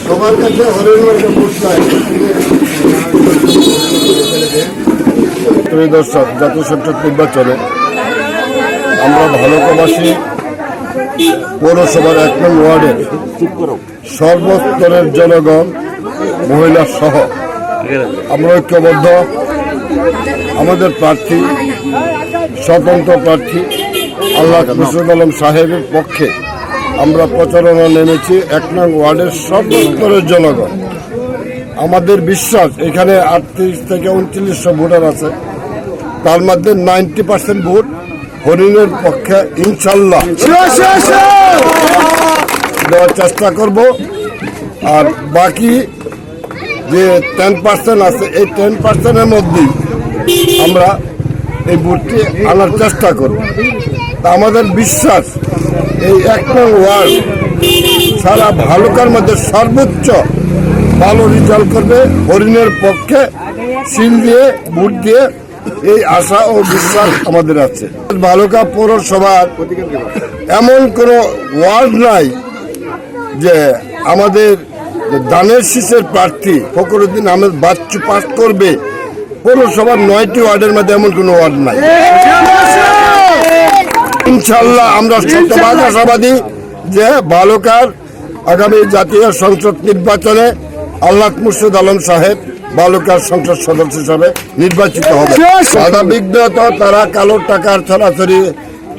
সবার কাছে দর্শক, জাতীয় সংসদ নির্বাচনে আমরা ভালুকাবাসী পৌরসভার 1 নং ওয়ার্ডের সর্বস্তরের জনগণ, মহিলা সহ আমরা ঐক্যবদ্ধ। আমাদের প্রার্থী, স্বতন্ত্র প্রার্থী আল্লাহ মুর্শিদ আলম সাহেবের পক্ষে আমরা প্রচারণা নেমেছি 1 নং ওয়ার্ডের সর্বস্তরের জনগণ। আমাদের বিশ্বাস এখানে 38 থেকে 2900 ভোটার আছে, তার মধ্যে 90% ভোট হরিণের পক্ষে ইনশাল্লাহ দেওয়ার চেষ্টা করব। আর বাকি যে 10% আছে, এই 10%-এর মধ্যেই আমরা এই ভোটটি আনার চেষ্টা করব। তা আমাদের বিশ্বাস এই 1 নং ওয়ার্ড সারা ভালুকার মধ্যে সর্বোচ্চ ভালো রেজাল্ট করবে হরিণের পক্ষে। সিল দিয়ে ভোট দিয়ে এই আশা ও বিশ্বাস আমাদের আছে। ভালুকা পৌরসভার এমন কোনো ওয়ার্ড নাই যে আমাদের দানের শীষের প্রার্থী ফখরুদ্দিন আহমেদ বাচ্চু পাস করবে। পৌরসভার 9টি ওয়ার্ডের মধ্যে এমন কোনো ওয়ার্ড নাই। ইনশাল্লাহ আমরা শতভাগ আশাবাদী যে ভালুকার আগামী জাতীয় সংসদ নির্বাচনে আল্লাহ মুর্শিদ আলম সাহেব ভালুকার সংসদ সদস্য হিসাবে নির্বাচিত হবে। বাধা বিঘ্নত তারা কালো টাকার ছড়াছড়ি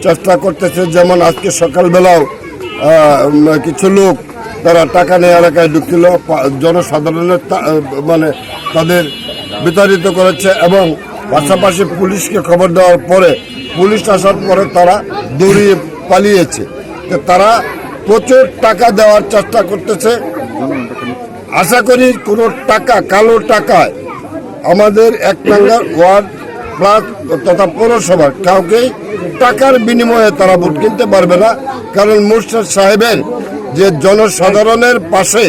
চেষ্টা করতেছে। যেমন আজকে সকালবেলাও কিছু লোক তারা টাকা নিয়ে এলাকায় ঢুকছিল, জনসাধারণের মানে তাদের বিতাড়িত করেছে এবং পাশাপাশি পুলিশকে খবর দেওয়ার পরে পুলিশ আসার পরে তারা দৌড়িয়ে পালিয়েছে। তারা প্রচুর টাকা দেওয়ার চেষ্টা করতেছে। আশা করি কোনো টাকা, কালো টাকায় আমাদের 1 নম্বর ওয়ার্ড প্লাস তথা পৌরসভার কাউকেই টাকার বিনিময়ে তারা ভোট কিনতে পারবে না। কারণ মুর্শিদ সাহেবের যে জনসাধারণের পাশে,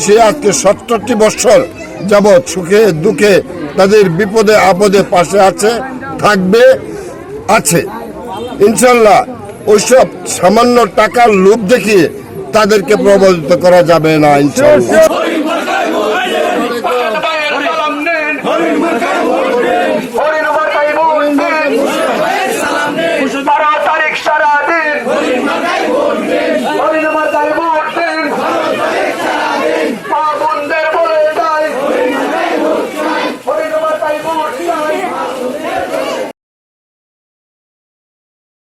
সে আজকে 70টি বছর যাবৎ সুখে দুঃখে তাদের বিপদে আপদে পাশে আছে, থাকবে, আছে। ইনশাল্লাহ ওইসব সামান্য টাকার লোভ দেখিয়ে তাদেরকে প্রভাবিত করা যাবে না ইনশাল্লাহ।